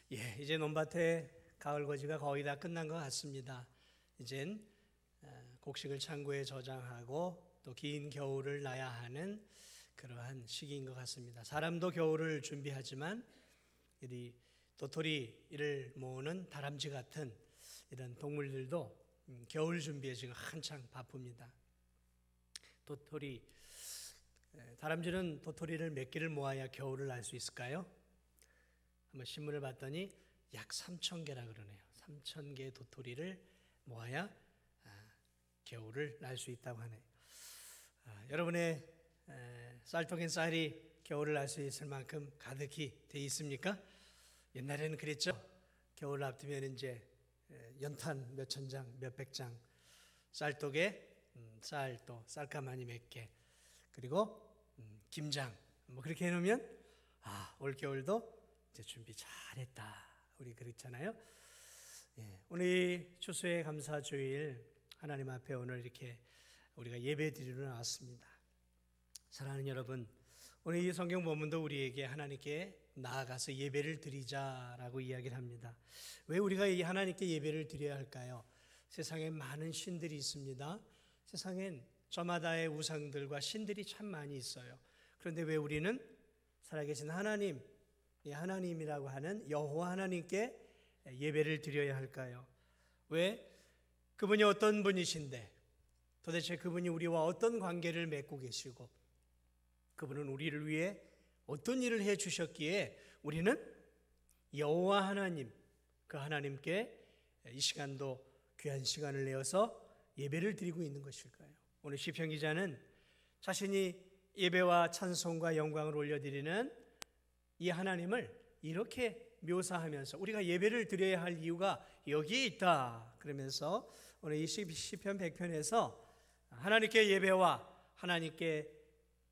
이제 논밭에 가을 거지가 거의 다 끝난 것 같습니다. 이젠 곡식을 창고에 저장하고 또 긴 겨울을 나야 하는 그러한 시기인 것 같습니다. 사람도 겨울을 준비하지만 이 도토리를 모으는 다람쥐 같은 이런 동물들도 겨울 준비에 지금 한창 바쁩니다. 다람쥐는 도토리를 몇 개를 모아야 겨울을 날 수 있을까요? 한번 신문을 봤더니 약 3,000개라 그러네요. 3,000개의 도토리를 모아야 겨울을 날 수 있다고 하네요. 여러분의 쌀통엔 쌀이 겨울을 날 수 있을 만큼 가득히 돼 있습니까? 옛날에는 그랬죠. 겨울을 앞두면 이제 연탄 몇천 장, 몇백 장, 쌀독에 쌀도 쌀가마니 몇 개, 그리고 김장 그렇게 해놓으면 올 겨울도 이제 준비 잘했다. 우리 그렇잖아요. 오늘 이 추수의 감사주일 하나님 앞에 오늘 이렇게 우리가 예배드리러 나왔습니다. 사랑하는 여러분, 오늘 이 성경 본문도 우리에게 하나님께 나아가서 예배를 드리자라고 이야기를 합니다. 왜 우리가 이 하나님께 예배를 드려야 할까요? 세상에 많은 신들이 있습니다. 세상엔 저마다의 우상들과 신들이 참 많이 있어요. 그런데 왜 우리는 살아계신 하나님, 하나님이라고 하는 여호와 하나님께 예배를 드려야 할까요? 왜? 그분이 어떤 분이신데, 도대체 그분이 우리와 어떤 관계를 맺고 계시고, 그분은 우리를 위해 어떤 일을 해 주셨기에 우리는 여호와 하나님, 그 하나님께 이 시간도 귀한 시간을 내어서 예배를 드리고 있는 것일까요? 오늘 시편 기자는 자신이 예배와 찬송과 영광을 올려드리는 이 하나님을 이렇게 묘사하면서 우리가 예배를 드려야 할 이유가 여기에 있다 그러면서 오늘 이 시편 100편에서 하나님께 예배와 하나님께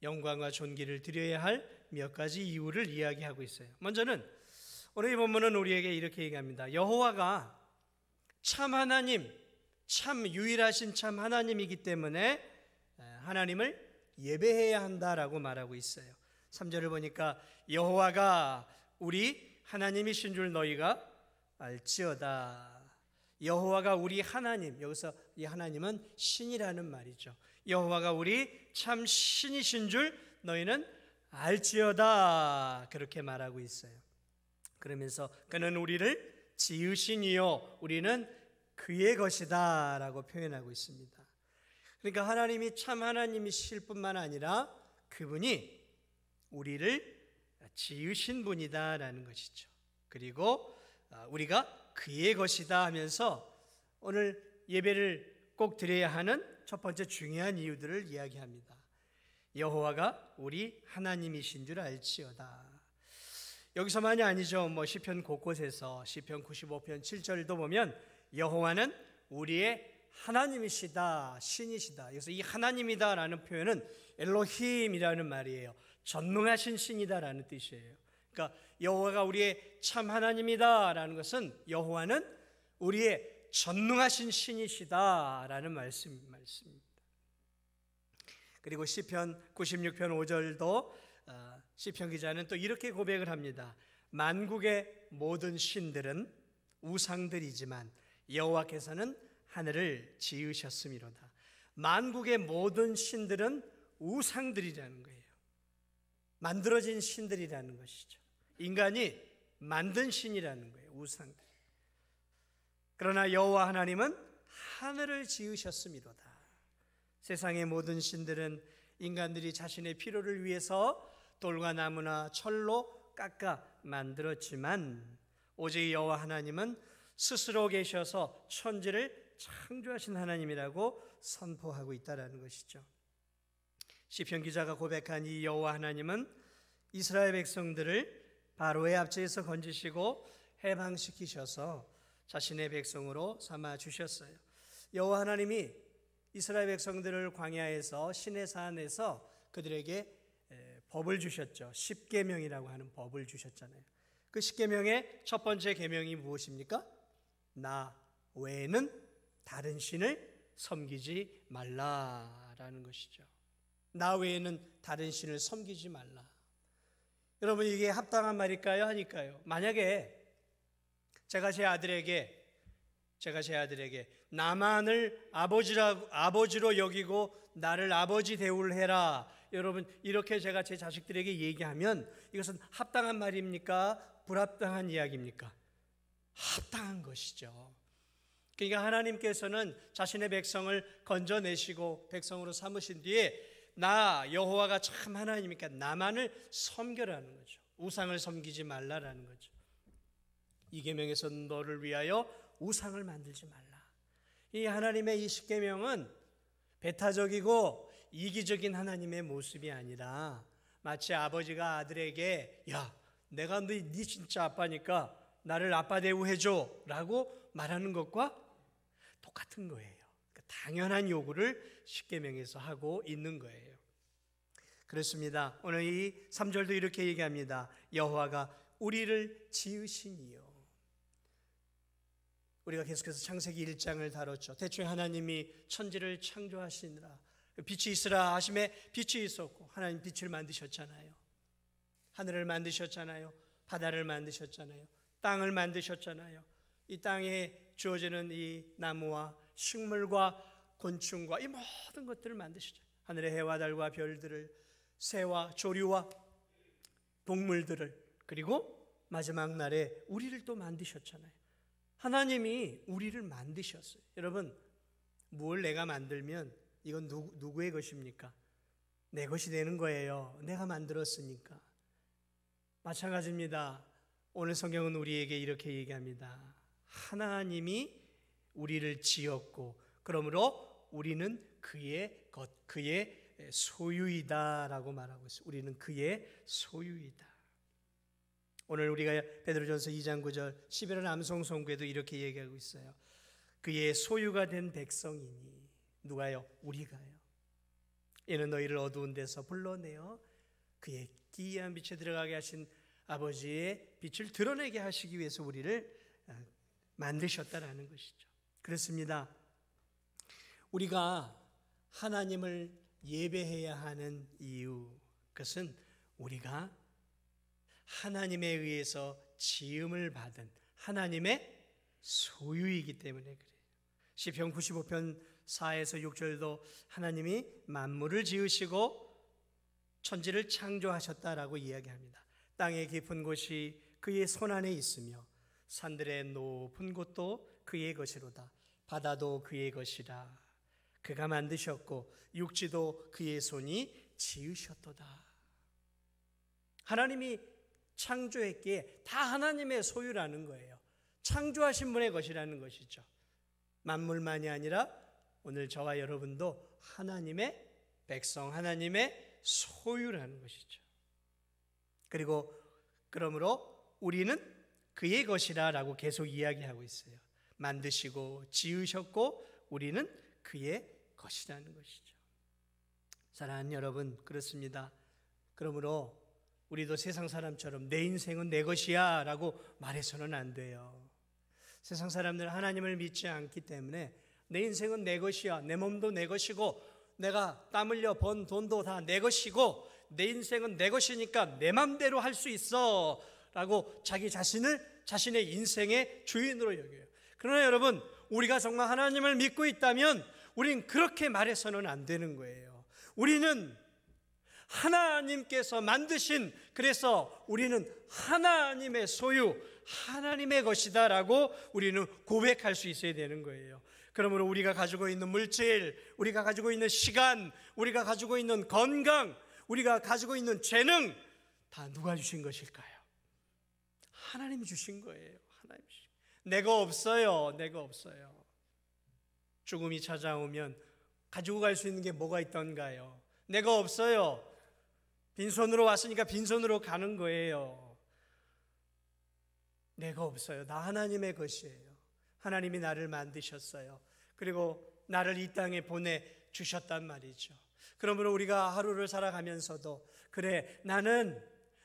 영광과 존귀를 드려야 할 몇 가지 이유를 이야기하고 있어요. 먼저는 오늘 이 본문은 우리에게 이렇게 얘기합니다. 여호와가 참 하나님, 참 유일하신 참 하나님이기 때문에 하나님을 예배해야 한다라고 말하고 있어요. 3절을 보니까 여호와가 우리 하나님이신 줄 너희가 알지어다. 여호와가 우리 하나님, 여기서 이 하나님은 신이라는 말이죠. 여호와가 우리 참 신이신 줄 너희는 알지어다. 그렇게 말하고 있어요. 그러면서 그는 우리를 지으신 이요 우리는 그의 것이다 라고 표현하고 있습니다. 그러니까 하나님이 참 하나님이실 뿐만 아니라 그분이 우리를 지으신 분이다 라는 것이죠. 그리고 우리가 그의 것이다 하면서 오늘 예배를 꼭 드려야 하는 첫 번째 중요한 이유들을 이야기합니다. 여호와가 우리 하나님이신 줄 알지어다. 여기서만이 아니죠. 시편 곳곳에서 시편 95편 7절도 보면 여호와는 우리의 하나님이시다, 신이시다. 그래서 이 하나님이다라는 표현은 엘로힘이라는 말이에요. 전능하신 신이다라는 뜻이에요. 그러니까 여호와가 우리의 참 하나님이다라는 것은 여호와는 우리의 전능하신 신이시다라는 말씀입니다. 그리고 시편 96편 5절도 시편 기자는 또 이렇게 고백을 합니다. 만국의 모든 신들은 우상들이지만 여호와께서는 하늘을 지으셨음이로다. 만국의 모든 신들은 우상들이라는 거예요. 만들어진 신들이라는 것이죠. 인간이 만든 신이라는 거예요. 우상들. 그러나 여호와 하나님은 하늘을 지으셨음이로다. 세상의 모든 신들은 인간들이 자신의 필요를 위해서 돌과 나무나 철로 깎아 만들었지만 오직 여호와 하나님은 스스로 계셔서 천지를 창조하신 하나님이라고 선포하고 있다는 것이죠. 시편 기자가 고백한 이 여호와 하나님은 이스라엘 백성들을 바로의 압제에서 건지시고 해방시키셔서 자신의 백성으로 삼아 주셨어요. 여호와 하나님이 이스라엘 백성들을 광야에서 시내산에서 그들에게 법을 주셨죠. 십계명이라고 하는 법을 주셨잖아요. 그 십계명의 첫 번째 계명이 무엇입니까? 나 외에는 다른 신을 섬기지 말라라는 것이죠. 나 외에는 다른 신을 섬기지 말라. 여러분 이게 합당한 말일까요? 하니까요. 만약에 제가 제 아들에게 나만을 아버지로 여기고 나를 아버지 대우를 해라. 여러분, 이렇게 제가 제 자식들에게 얘기하면 이것은 합당한 말입니까? 불합당한 이야기입니까? 합당한 것이죠. 그러니까 하나님께서는 자신의 백성을 건져내시고 백성으로 삼으신 뒤에 나 여호와가 참 하나님이니까 나만을 섬겨라는 거죠. 우상을 섬기지 말라라는 거죠. 이 계명에서 너를 위하여 우상을 만들지 말라. 이 하나님의 이 십계명은 배타적이고 이기적인 하나님의 모습이 아니라 마치 아버지가 아들에게 야, 내가 네 진짜 아빠니까 나를 아빠 대우해줘 라고 말하는 것과 똑같은 거예요. 그러니까 당연한 요구를 십계명에서 하고 있는 거예요. 그렇습니다. 오늘 이 3절도 이렇게 얘기합니다. 여호와가 우리를 지으시니요. 우리가 계속해서 창세기 1장을 다뤘죠. 대충 하나님이 천지를 창조하시느라 빛이 있으라 하심에 빛이 있었고 하나님 빛을 만드셨잖아요. 하늘을 만드셨잖아요. 바다를 만드셨잖아요. 땅을 만드셨잖아요. 이 땅에 주어지는 이 나무와 식물과 곤충과 이 모든 것들을 만드셨죠. 하늘의 해와 달과 별들을, 새와 조류와 동물들을, 그리고 마지막 날에 우리를 또 만드셨잖아요. 하나님이 우리를 만드셨어요. 여러분, 뭘 내가 만들면 이건 누구의 것입니까? 내 것이 되는 거예요. 내가 만들었으니까. 마찬가지입니다. 오늘 성경은 우리에게 이렇게 얘기합니다. 하나님이 우리를 지었고 그러므로 우리는 그의 것, 그의 소유이다라고 말하고 있어요. 우리는 그의 소유이다. 오늘 우리가 베드로전서 2장 9절 11월 암송 송구에도 이렇게 얘기하고 있어요. 그의 소유가 된 백성이니 누가요? 우리가요. 이는 너희를 어두운 데서 불러내어 그의 기이한 빛에 들어가게 하신 아버지의 빛을 드러내게 하시기 위해서 우리를 만드셨다라는 것이죠. 그렇습니다. 우리가 하나님을 예배해야 하는 이유, 그것은 우리가 하나님에 의해서 지음을 받은 하나님의 소유이기 때문에 그래요. 시편 95편 4에서 6절도 하나님이 만물을 지으시고 천지를 창조하셨다라고 이야기합니다. 땅의 깊은 곳이 그의 손안에 있으며 산들의 높은 곳도 그의 것이로다. 바다도 그의 것이라. 그가 만드셨고 육지도 그의 손이 지으셨도다. 하나님이 창조했기에 다 하나님의 소유라는 거예요. 창조하신 분의 것이라는 것이죠. 만물만이 아니라 오늘 저와 여러분도 하나님의 백성, 하나님의 소유라는 것이죠. 그리고 그러므로 우리는 그의 것이라 라고 계속 이야기하고 있어요. 만드시고 지으셨고 우리는 그의 것이라는 것이죠. 사랑하는 여러분, 그렇습니다. 그러므로 우리도 세상 사람처럼 내 인생은 내 것이야 라고 말해서는 안 돼요. 세상 사람들은 하나님을 믿지 않기 때문에 내 인생은 내 것이야, 내 몸도 내 것이고 내가 땀 흘려 번 돈도 다 내 것이고 내 인생은 내 것이니까 내 맘대로 할 수 있어 라고 자기 자신을 자신의 인생의 주인으로 여겨요. 그러나 여러분, 우리가 정말 하나님을 믿고 있다면 우린 그렇게 말해서는 안 되는 거예요. 우리는 하나님께서 만드신, 그래서 우리는 하나님의 소유, 하나님의 것이다 라고 우리는 고백할 수 있어야 되는 거예요. 그러므로 우리가 가지고 있는 물질, 우리가 가지고 있는 시간, 우리가 가지고 있는 건강, 우리가 가지고 있는 재능 다 누가 주신 것일까요? 하나님이 주신 거예요. 하나님이 주신 거예요. 내가 없어요. 내가 없어요. 죽음이 찾아오면 가지고 갈 수 있는 게 뭐가 있던가요? 내가 없어요. 빈손으로 왔으니까 빈손으로 가는 거예요. 내가 없어요. 나 하나님의 것이에요. 하나님이 나를 만드셨어요. 그리고 나를 이 땅에 보내주셨단 말이죠. 그러므로 우리가 하루를 살아가면서도 그래, 나는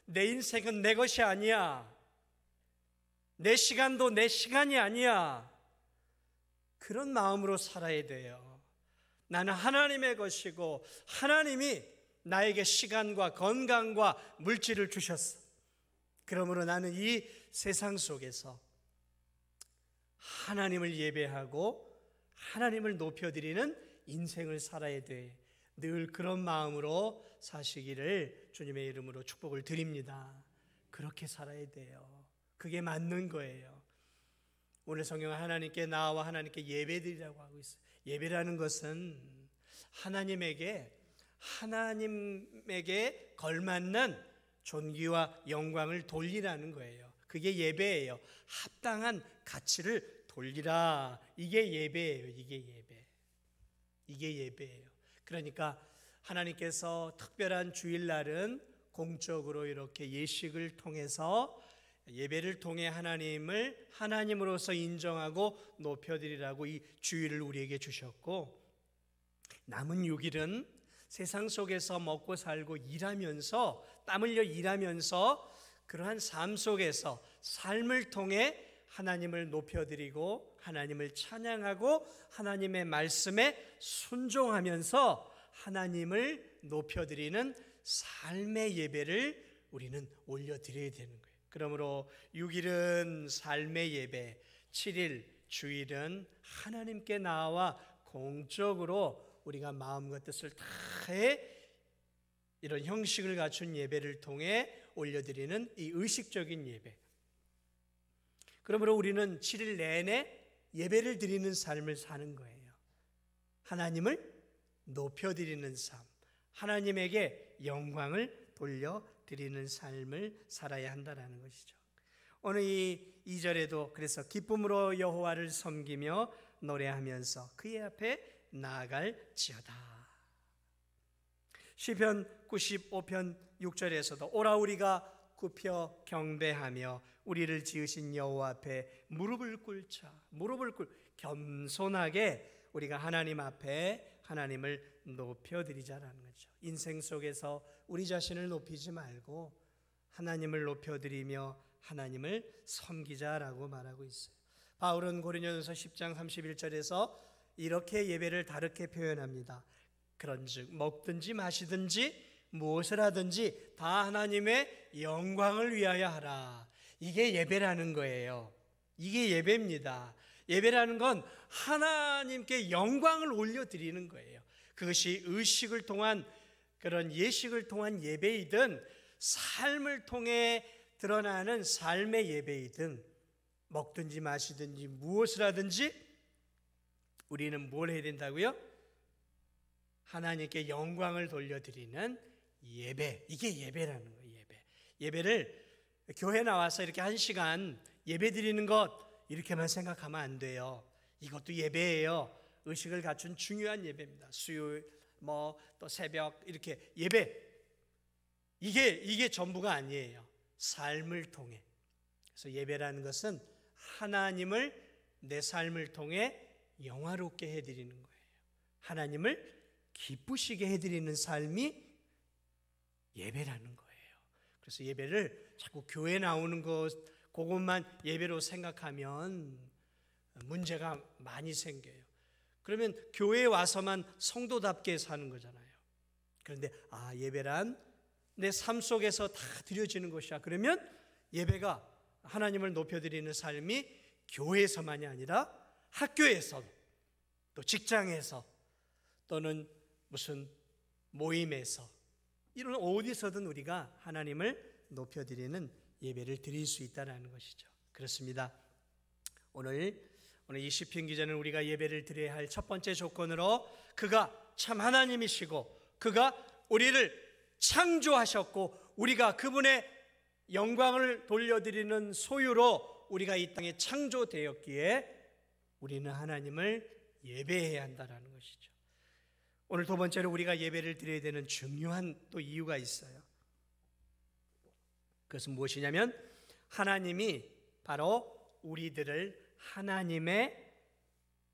내 인생은 내 것이 아니야. 내 시간도 내 시간이 아니야. 그런 마음으로 살아야 돼요. 나는 하나님의 것이고 하나님이 나에게 시간과 건강과 물질을 주셨어. 그러므로 나는 이 세상 속에서 하나님을 예배하고 하나님을 높여드리는 인생을 살아야 돼. 늘 그런 마음으로 사시기를 주님의 이름으로 축복을 드립니다. 그렇게 살아야 돼요. 그게 맞는 거예요. 오늘 성경은 하나님께 나와 하나님께 예배드리라고 하고 있어요. 예배라는 것은 하나님에게 걸맞는 존귀와 영광을 돌리라는 거예요. 그게 예배예요. 합당한 가치를 돌리라. 이게 예배예요. 이게 예배예요. 그러니까 하나님께서 특별한 주일날은 공적으로 이렇게 예식을 통해서 예배를 통해 하나님을 하나님으로서 인정하고 높여드리라고 이 주일을 우리에게 주셨고, 남은 6일은 세상 속에서 먹고 살고 일하면서 땀 흘려 일하면서 그러한 삶 속에서 삶을 통해 하나님을 높여드리고 하나님을 찬양하고 하나님의 말씀에 순종하면서 하나님을 높여드리는 삶의 예배를 우리는 올려드려야 되는 거예요. 그러므로 6일은 삶의 예배, 7일 주일은 하나님께 나와 공적으로 우리가 마음과 뜻을 다해 이런 형식을 갖춘 예배를 통해 올려드리는 이 의식적인 예배. 그러므로 우리는 7일 내내 예배를 드리는 삶을 사는 거예요. 하나님을 높여드리는 삶, 하나님에게 영광을 돌려드리는 삶을 살아야 한다는 것이죠. 오늘 이 2절에도 그래서 기쁨으로 여호와를 섬기며 노래하면서 그의 앞에 나아갈지어다. 시편 95편 6절에서도 오라 우리가 굽혀 경배하며 우리를 지으신 여호와 앞에 무릎을 겸손하게 우리가 하나님 앞에 하나님을 높여드리자라는 거죠. 인생 속에서 우리 자신을 높이지 말고 하나님을 높여드리며 하나님을 섬기자라고 말하고 있어요. 바울은 고린도전서 10장 31절에서 이렇게 예배를 다르게 표현합니다. 그런즉 먹든지 마시든지 무엇을 하든지 다 하나님의 영광을 위하여 하라. 이게 예배라는 거예요. 이게 예배입니다. 예배라는 건 하나님께 영광을 올려드리는 거예요. 그것이 의식을 통한 그런 예식을 통한 예배이든 삶을 통해 드러나는 삶의 예배이든 먹든지 마시든지 무엇을 하든지 우리는 뭘 해야 된다고요? 하나님께 영광을 돌려드리는 예배. 이게 예배라는 거예요. 예배를 교회 나와서 이렇게 1시간 예배 드리는 것 이렇게만 생각하면 안 돼요. 이것도 예배예요. 의식을 갖춘 중요한 예배입니다. 수요일 또 새벽 이렇게 예배. 이게 전부가 아니에요. 삶을 통해. 그래서 예배라는 것은 하나님을 내 삶을 통해 영화롭게 해드리는 거예요. 하나님을 기쁘시게 해드리는 삶이 예배라는 거예요. 그래서 예배를 자꾸 교회 나오는 것 그것만 예배로 생각하면 문제가 많이 생겨요. 그러면 교회에 와서만 성도답게 사는 거잖아요. 그런데 예배란 내 삶 속에서 다 드려지는 것이야. 그러면 예배가 하나님을 높여드리는 삶이 교회에서만이 아니라 학교에서 또 직장에서 또는 무슨 모임에서 이런 어디서든 우리가 하나님을 높여드리는 예배를 드릴 수 있다는 것이죠. 그렇습니다. 오늘 이 시편 기자는 우리가 예배를 드려야 할 첫 번째 조건으로 그가 참 하나님이시고 그가 우리를 창조하셨고 우리가 그분의 영광을 돌려드리는 소유로 우리가 이 땅에 창조되었기에 우리는 하나님을 예배해야 한다는 것이죠. 오늘 두 번째로 우리가 예배를 드려야 되는 중요한 또 이유가 있어요. 그것은 무엇이냐면 하나님이 바로 우리들을 하나님의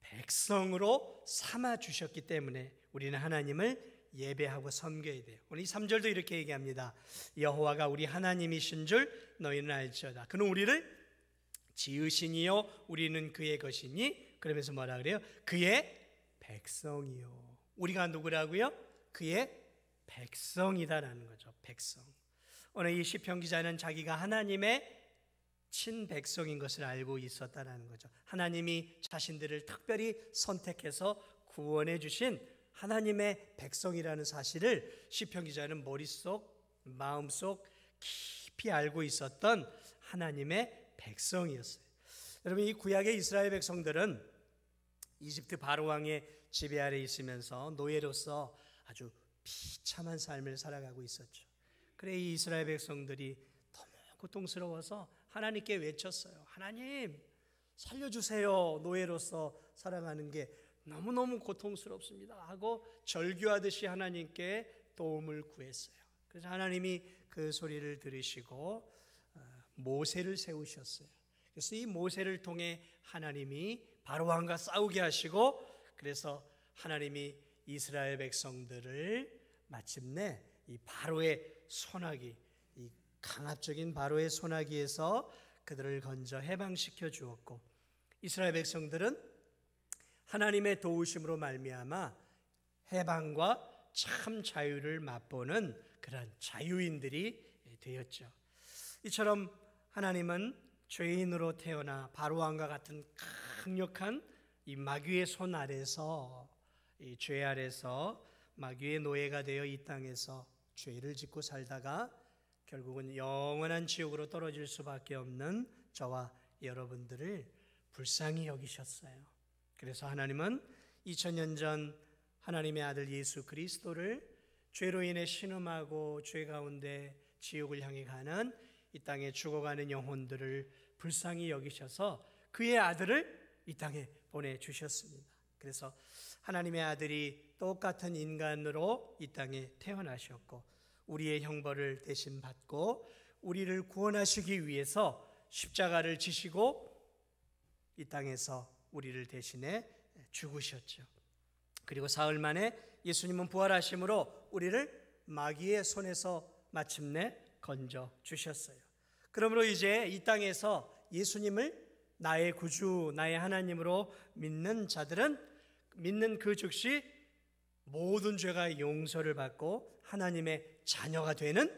백성으로 삼아 주셨기 때문에 우리는 하나님을 예배하고 섬겨야 돼요. 오늘 이 3절도 이렇게 얘기합니다. 여호와가 우리 하나님이신 줄 너희는 알지어다. 그는 우리를 지으시니요 우리는 그의 것이니. 그러면서 뭐라 그래요? 그의 백성이요. 우리가 누구라고요? 그의 백성이다라는 거죠. 백성. 오늘 이 시편 기자는 자기가 하나님의 친백성인 것을 알고 있었다라는 거죠. 하나님이 자신들을 특별히 선택해서 구원해 주신 하나님의 백성이라는 사실을 시편 기자는 머릿속, 마음속 깊이 알고 있었던 하나님의 백성이었어요. 여러분, 이 구약의 이스라엘 백성들은 이집트 바로 왕의 지배 아래 있으면서 노예로서 아주 비참한 삶을 살아가고 있었죠. 그래 이 이스라엘 백성들이 너무 고통스러워서 하나님께 외쳤어요. 하나님 살려주세요. 노예로서 살아가는 게 너무너무 고통스럽습니다 하고 절규하듯이 하나님께 도움을 구했어요. 그래서 하나님이 그 소리를 들으시고 모세를 세우셨어요. 그래서 이 모세를 통해 하나님이 바로왕과 싸우게 하시고, 그래서 하나님이 이스라엘 백성들을 마침내 이 바로의 소나기, 이 강압적인 바로의 소나기에서 그들을 건져 해방시켜 주었고, 이스라엘 백성들은 하나님의 도우심으로 말미암아 해방과 참 자유를 맛보는 그런 자유인들이 되었죠. 이처럼 하나님은 죄인으로 태어나 바로왕과 같은 강력한 이 마귀의 손 아래서, 이 죄 아래서 마귀의 노예가 되어 이 땅에서 죄를 짓고 살다가 결국은 영원한 지옥으로 떨어질 수밖에 없는 저와 여러분들을 불쌍히 여기셨어요. 그래서 하나님은 2000년 전 하나님의 아들 예수 그리스도를 죄로 인해 신음하고 죄 가운데 지옥을 향해 가는 이 땅에 죽어가는 영혼들을 불쌍히 여기셔서 그의 아들을 이 땅에 보내주셨습니다. 그래서 하나님의 아들이 똑같은 인간으로 이 땅에 태어나셨고, 우리의 형벌을 대신 받고 우리를 구원하시기 위해서 십자가를 지시고 이 땅에서 우리를 대신해 죽으셨죠. 그리고 사흘 만에 예수님은 부활하심으로 우리를 마귀의 손에서 마침내 건져 주셨어요. 그러므로 이제 이 땅에서 예수님을 나의 구주, 나의 하나님으로 믿는 자들은 믿는 그 즉시 모든 죄가 용서를 받고 하나님의 자녀가 되는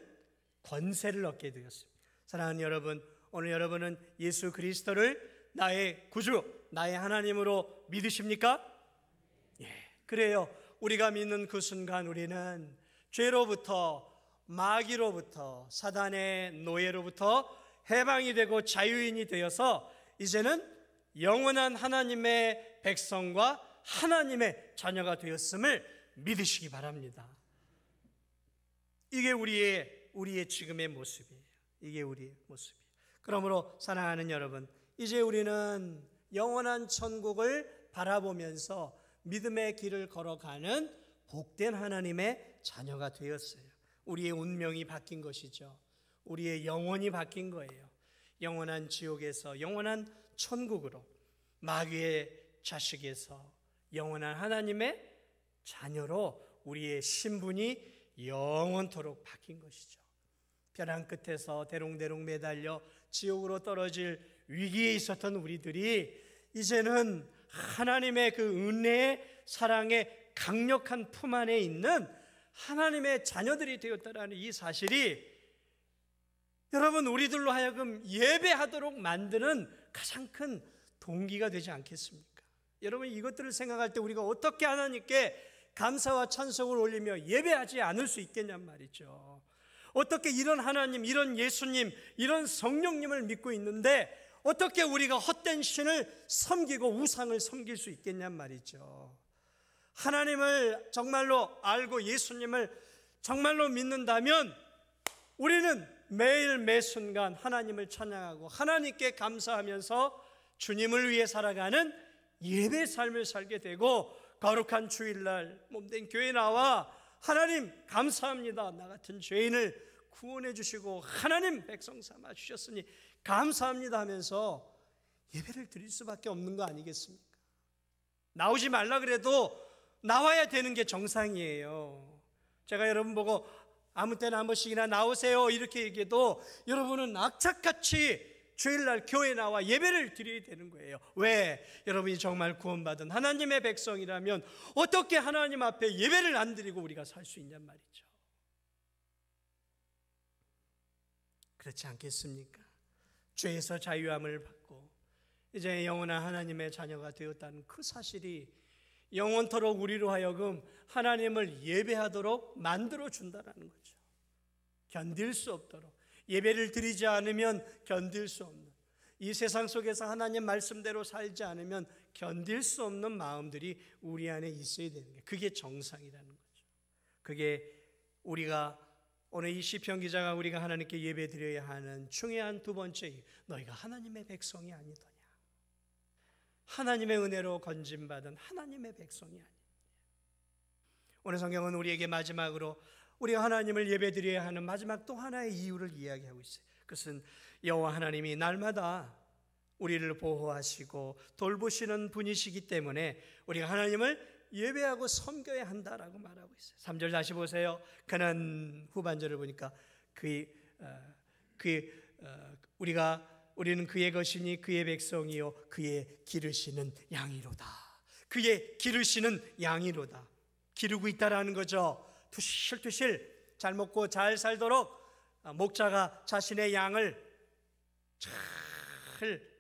권세를 얻게 되었습니다. 사랑하는 여러분, 오늘 여러분은 예수 그리스도를 나의 구주, 나의 하나님으로 믿으십니까? 예, 그래요. 우리가 믿는 그 순간 우리는 죄로부터, 마귀로부터, 사단의 노예로부터 해방이 되고 자유인이 되어서 이제는 영원한 하나님의 백성과 하나님의 자녀가 되었음을 믿으시기 바랍니다. 이게 우리의 지금의 모습이에요. 이게 우리의 모습이에요. 그러므로 사랑하는 여러분, 이제 우리는 영원한 천국을 바라보면서 믿음의 길을 걸어가는 복된 하나님의 자녀가 되었어요. 우리의 운명이 바뀐 것이죠. 우리의 영혼이 바뀐 거예요. 영원한 지옥에서 영원한 천국으로, 마귀의 자식에서 영원한 하나님의 자녀로 우리의 신분이 영원토록 바뀐 것이죠. 벼랑 끝에서 대롱대롱 매달려 지옥으로 떨어질 위기에 있었던 우리들이 이제는 하나님의 그 은혜의 사랑의 강력한 품 안에 있는 하나님의 자녀들이 되었다라는 이 사실이 여러분, 우리들로 하여금 예배하도록 만드는 가장 큰 동기가 되지 않겠습니까? 여러분, 이것들을 생각할 때 우리가 어떻게 하나님께 감사와 찬송을 올리며 예배하지 않을 수 있겠냔 말이죠. 어떻게 이런 하나님, 이런 예수님, 이런 성령님을 믿고 있는데 어떻게 우리가 헛된 신을 섬기고 우상을 섬길 수 있겠냔 말이죠. 하나님을 정말로 알고 예수님을 정말로 믿는다면 우리는 매일 매 순간 하나님을 찬양하고 하나님께 감사하면서 주님을 위해 살아가는 예배 삶을 살게 되고, 거룩한 주일날 몸된 교회에 나와 하나님 감사합니다, 나 같은 죄인을 구원해 주시고 하나님 백성 삼아 주셨으니 감사합니다 하면서 예배를 드릴 수밖에 없는 거 아니겠습니까? 나오지 말라 그래도 나와야 되는 게 정상이에요. 제가 여러분 보고 아무 때나 한 번씩이나 나오세요 이렇게 얘기해도 여러분은 악착같이 주일날 교회에 나와 예배를 드려야 되는 거예요. 왜? 여러분이 정말 구원받은 하나님의 백성이라면 어떻게 하나님 앞에 예배를 안 드리고 우리가 살 수 있냔 말이죠. 그렇지 않겠습니까? 죄에서 자유함을 받고 이제 영원한 하나님의 자녀가 되었다는 그 사실이 영원토록 우리로 하여금 하나님을 예배하도록 만들어 준다는 거죠. 견딜 수 없도록, 예배를 드리지 않으면 견딜 수 없는, 이 세상 속에서 하나님 말씀대로 살지 않으면 견딜 수 없는 마음들이 우리 안에 있어야 되는 게, 그게 정상이라는 거죠. 그게 우리가 오늘 이 시편 기자가 우리가 하나님께 예배 드려야 하는 중요한 두 번째 이유, 너희가 하나님의 백성이 아니더냐. 하나님의 은혜로 건짐받은 하나님의 백성이 아니더냐. 오늘 성경은 우리에게 마지막으로 우리가 하나님을 예배 드려야 하는 마지막 또 하나의 이유를 이야기하고 있어요. 그것은 여호와 하나님이 날마다 우리를 보호하시고 돌보시는 분이시기 때문에 우리가 하나님을 예배하고 섬겨야 한다라고 말하고 있어요. 3절 다시 보세요. 그는, 후반절을 보니까 우리는 그의 것이니 그의 백성이요 그의 기르시는 양이로다. 그의 기르시는 양이로다. 기르고 있다라는 거죠. 투실투실 잘 먹고 잘 살도록 목자가 자신의 양을 잘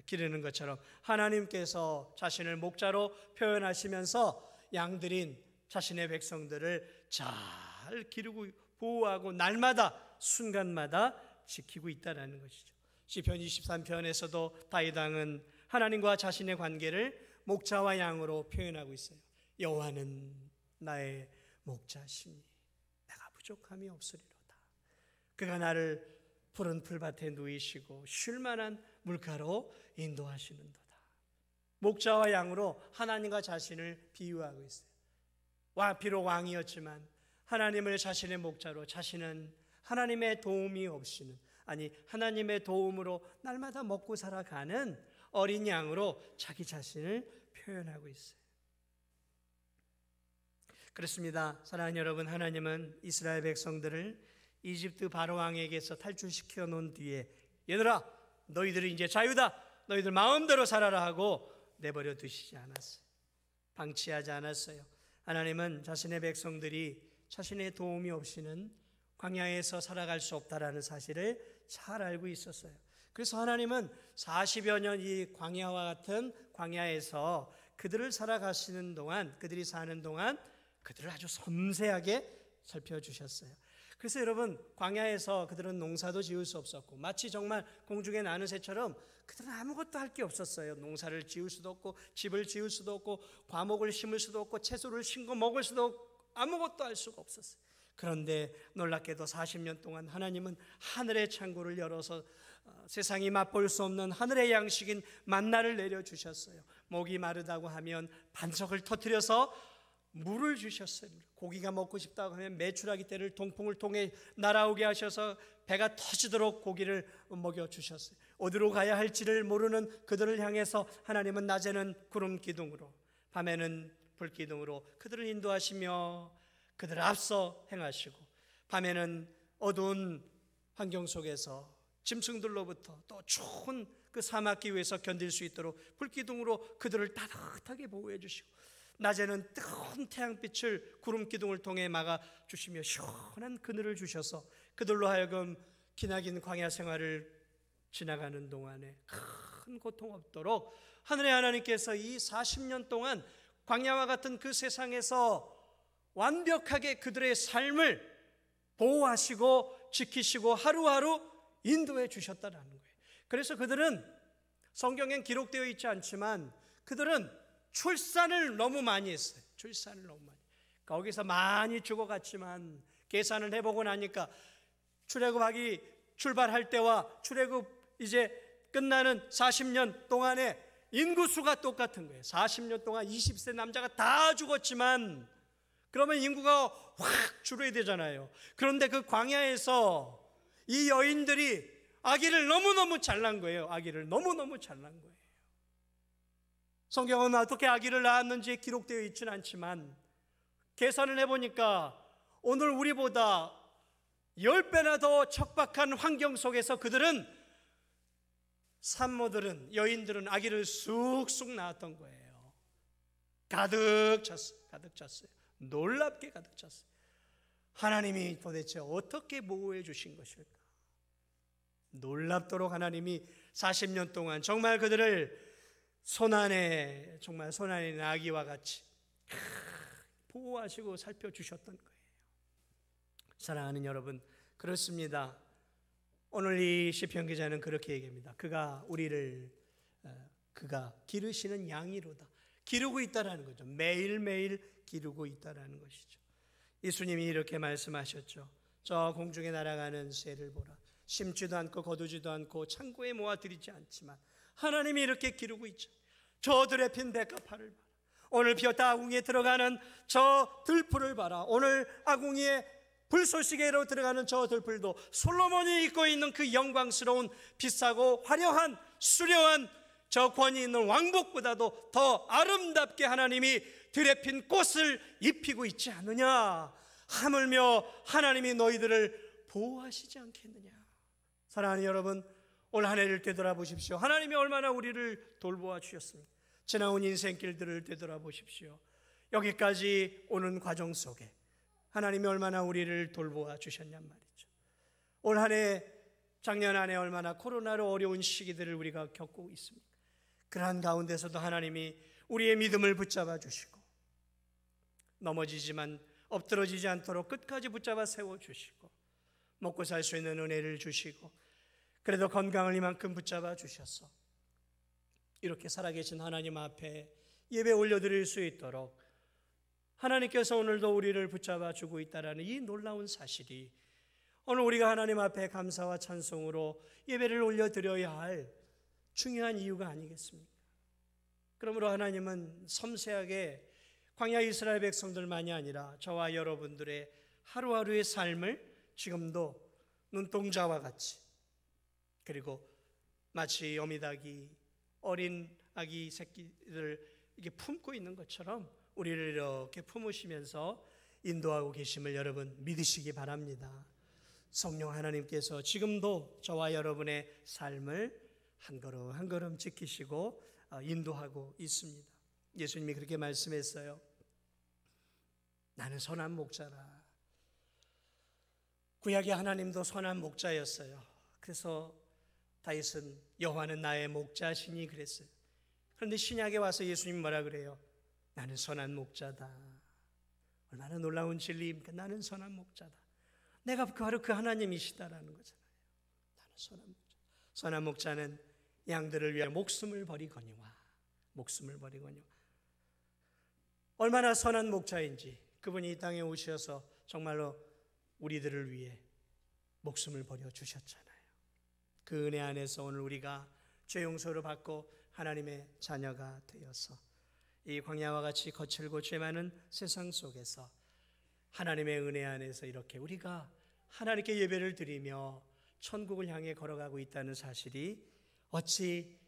기르는 것처럼 하나님께서 자신을 목자로 표현하시면서 양들인 자신의 백성들을 잘 기르고 보호하고 날마다 순간마다 지키고 있다는 것이죠. 시편 23편에서도 다윗 왕은 하나님과 자신의 관계를 목자와 양으로 표현하고 있어요. 여호와는 나의 목자시니 내가 부족함이 없으리로다. 그가 나를 푸른 풀밭에 누이시고 쉴만한 물가로 인도하시는도다. 목자와 양으로 하나님과 자신을 비유하고 있어요. 비록 왕이었지만 하나님을 자신의 목자로, 자신은 하나님의 도움이 없이는, 아니 하나님의 도움으로 날마다 먹고 살아가는 어린 양으로 자기 자신을 표현하고 있어요. 그렇습니다. 사랑하는 여러분, 하나님은 이스라엘 백성들을 이집트 바로 왕에게서 탈출시켜 놓은 뒤에 얘들아 너희들이 이제 자유다, 너희들 마음대로 살아라 하고 내버려 두시지 않았어요. 방치하지 않았어요. 하나님은 자신의 백성들이 자신의 도움이 없이는 광야에서 살아갈 수 없다라는 사실을 잘 알고 있었어요. 그래서 하나님은 40여 년 이 광야와 같은 광야에서 그들을 살아가시는 동안, 그들이 사는 동안 그들을 아주 섬세하게 살펴주셨어요. 그래서 여러분, 광야에서 그들은 농사도 지을 수 없었고 마치 정말 공중에 나는 새처럼 그들은 아무것도 할 게 없었어요. 농사를 지을 수도 없고 집을 지을 수도 없고 과목을 심을 수도 없고 채소를 심고 먹을 수도 없고 아무것도 할 수가 없었어요. 그런데 놀랍게도 40년 동안 하나님은 하늘의 창고를 열어서 세상이 맛볼 수 없는 하늘의 양식인 만나를 내려주셨어요. 목이 마르다고 하면 반석을 터뜨려서 물을 주셨어요. 고기가 먹고 싶다고 하면 메추라기 떼를 동풍을 통해 날아오게 하셔서 배가 터지도록 고기를 먹여주셨어요. 어디로 가야 할지를 모르는 그들을 향해서 하나님은 낮에는 구름 기둥으로, 밤에는 불 기둥으로 그들을 인도하시며 그들을 앞서 행하시고, 밤에는 어두운 환경 속에서 짐승들로부터 또 추운 그 사막 기후에서 견딜 수 있도록 불기둥으로 그들을 따뜻하게 보호해 주시고, 낮에는 뜨거운 태양빛을 구름 기둥을 통해 막아 주시며 시원한 그늘을 주셔서 그들로 하여금 기나긴 광야 생활을 지나가는 동안에 큰 고통 없도록 하늘의 하나님께서 이 40년 동안 광야와 같은 그 세상에서 완벽하게 그들의 삶을 보호하시고 지키시고 하루하루 인도해 주셨다는 거예요. 그래서 그들은 성경엔 기록되어 있지 않지만 그들은 출산을 너무 많이 했어요. 출산을 너무 많이. 거기서 많이 죽어갔지만 계산을 해보고 나니까 출애굽하기 출발할 때와 출애굽 이제 끝나는 40년 동안의 인구수가 똑같은 거예요. 40년 동안 20세 남자가 다 죽었지만 그러면 인구가 확 줄어야 되잖아요. 그런데 그 광야에서 이 여인들이 아기를 너무너무 잘 낳은 거예요. 아기를 너무너무 잘 낳은 거예요. 성경은 어떻게 아기를 낳았는지 기록되어 있지는 않지만 계산을 해보니까 오늘 우리보다 10배나 더 척박한 환경 속에서 그들은, 산모들은, 여인들은 아기를 쑥쑥 낳았던 거예요. 가득 찼어요. 놀랍게 가득 찼어요. 하나님이 도대체 어떻게 보호해 주신 것일까? 놀랍도록 하나님이 40년 동안 정말 그들을 손안에 아기와 같이 보호하시고 살펴주셨던 거예요. 사랑하는 여러분, 그렇습니다. 오늘 이 시편 기자는 그렇게 얘기합니다. 그가 기르시는 양이로다. 기르고 있다라는 거죠. 매일매일 기르고 있다라는 것이죠. 예수님이 이렇게 말씀하셨죠. 저 공중에 날아가는 새를 보라. 심지도 않고 거두지도 않고 창고에 모아들이지 않지만 하나님이 이렇게 기르고 있죠. 저 들에 핀 백합화를 봐라. 오늘 피었다 아궁이에 들어가는 저 들풀을 봐라. 오늘 아궁이에 불쏘시개로 들어가는 저 들풀도 솔로몬이 입고 있는 그 영광스러운 비싸고 화려한 수려한 저 권위 있는 왕복보다도 더 아름답게 하나님이 들에 핀 꽃을 입히고 있지 않느냐. 하물며 하나님이 너희들을 보호하시지 않겠느냐. 사랑하는 여러분, 올 한 해를 되돌아보십시오. 하나님이 얼마나 우리를 돌보아 주셨습니까? 지나온 인생길들을 되돌아보십시오. 여기까지 오는 과정 속에 하나님이 얼마나 우리를 돌보아 주셨냔 말이죠. 올 한 해, 작년 한 해 얼마나 코로나로 어려운 시기들을 우리가 겪고 있습니다. 그러한 가운데서도 하나님이 우리의 믿음을 붙잡아 주시고 넘어지지만 엎드러지지 않도록 끝까지 붙잡아 세워주시고 먹고 살 수 있는 은혜를 주시고 그래도 건강을 이만큼 붙잡아 주셔서 이렇게 살아계신 하나님 앞에 예배 올려드릴 수 있도록 하나님께서 오늘도 우리를 붙잡아 주고 있다는 이 놀라운 사실이 오늘 우리가 하나님 앞에 감사와 찬송으로 예배를 올려드려야 할 중요한 이유가 아니겠습니까? 그러므로 하나님은 섬세하게 광야 이스라엘 백성들만이 아니라 저와 여러분들의 하루하루의 삶을 지금도 눈동자와 같이, 그리고 마치 어미닭이 어린 아기 새끼를 이렇게 품고 있는 것처럼 우리를 이렇게 품으시면서 인도하고 계심을 여러분 믿으시기 바랍니다. 성령 하나님께서 지금도 저와 여러분의 삶을 한 걸음 한 걸음 지키시고 인도하고 있습니다. 예수님이 그렇게 말씀했어요. 나는 선한 목자라. 구약의 하나님도 선한 목자였어요. 그래서 다윗은 여호와는 나의 목자시니 그랬어요. 그런데 신약에 와서 예수님 뭐라 그래요? 나는 선한 목자다. 얼마나 놀라운 진리입니까? 나는 선한 목자다. 내가 바로 그 하나님이시다라는 거잖아요. 나는 선한 목자. 선한 목자는 양들을 위해 목숨을 버리거니와. 얼마나 선한 목자인지 그분이 이 땅에 오셔서 정말로 우리들을 위해 목숨을 버려 주셨잖아요. 그 은혜 안에서 오늘 우리가 죄 용서를 받고 하나님의 자녀가 되어서 이 광야와 같이 거칠고 죄 많은 세상 속에서 하나님의 은혜 안에서 이렇게 우리가 하나님께 예배를 드리며 천국을 향해 걸어가고 있다는 사실이 어찌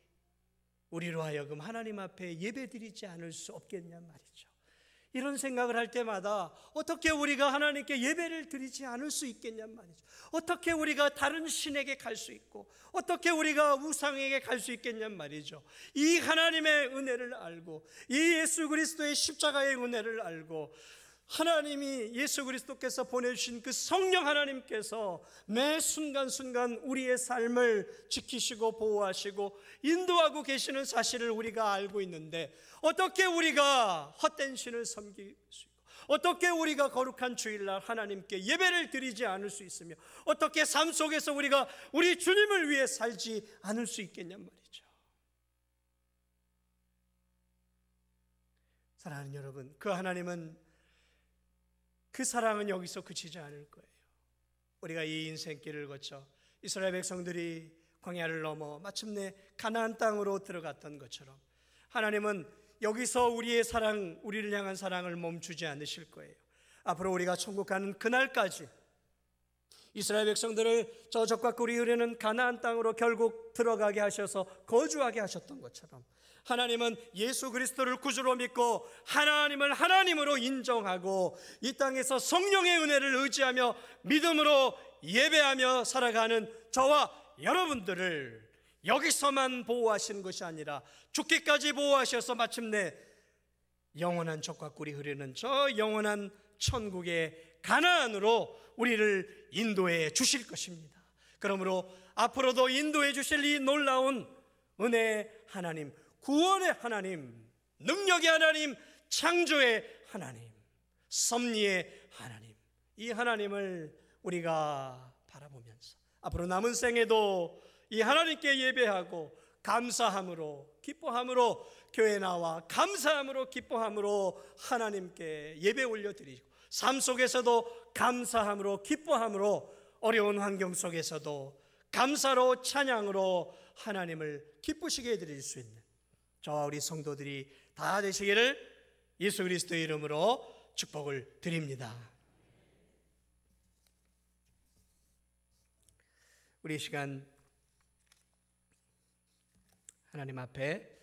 우리로 하여금 하나님 앞에 예배 드리지 않을 수 없겠냔 말이죠. 이런 생각을 할 때마다 어떻게 우리가 하나님께 예배를 드리지 않을 수 있겠냔 말이죠. 어떻게 우리가 다른 신에게 갈 수 있고 어떻게 우리가 우상에게 갈 수 있겠냔 말이죠. 이 하나님의 은혜를 알고 이 예수 그리스도의 십자가의 은혜를 알고 하나님이 예수 그리스도께서 보내주신 그 성령 하나님께서 매 순간순간 우리의 삶을 지키시고 보호하시고 인도하고 계시는 사실을 우리가 알고 있는데 어떻게 우리가 헛된 신을 섬길 수 있고 어떻게 우리가 거룩한 주일날 하나님께 예배를 드리지 않을 수 있으며 어떻게 삶 속에서 우리가 우리 주님을 위해 살지 않을 수 있겠냔 말이죠. 사랑하는 여러분, 그 하나님은 그 사랑은 여기서 그치지 않을 거예요. 우리가 이 인생길을 거쳐 이스라엘 백성들이 광야를 넘어 마침내 가나안 땅으로 들어갔던 것처럼 하나님은 여기서 우리의 사랑, 우리를 향한 사랑을 멈추지 않으실 거예요. 앞으로 우리가 천국 가는 그날까지 이스라엘 백성들을 저 적과 꿀이 흐르는 가나안 땅으로 결국 들어가게 하셔서 거주하게 하셨던 것처럼 하나님은 예수 그리스도를 구주로 믿고 하나님을 하나님으로 인정하고 이 땅에서 성령의 은혜를 의지하며 믿음으로 예배하며 살아가는 저와 여러분들을 여기서만 보호하시는 것이 아니라 죽기까지 보호하셔서 마침내 영원한 젖과 꿀이 흐르는 저 영원한 천국의 가나안으로 우리를 인도해 주실 것입니다. 그러므로 앞으로도 인도해 주실 이 놀라운 은혜의 하나님, 구원의 하나님, 능력의 하나님, 창조의 하나님, 섭리의 하나님, 이 하나님을 우리가 바라보면서 앞으로 남은 생에도 이 하나님께 예배하고 감사함으로, 기뻐함으로 교회 나와 감사함으로, 기뻐함으로 하나님께 예배 올려드리고, 삶 속에서도 감사함으로, 기뻐함으로, 어려운 환경 속에서도 감사로, 찬양으로 하나님을 기쁘시게 해드릴 수 있는 저와 우리 성도들이 다 되시기를 예수 그리스도의 이름으로 축복을 드립니다. 우리 이 시간 하나님 앞에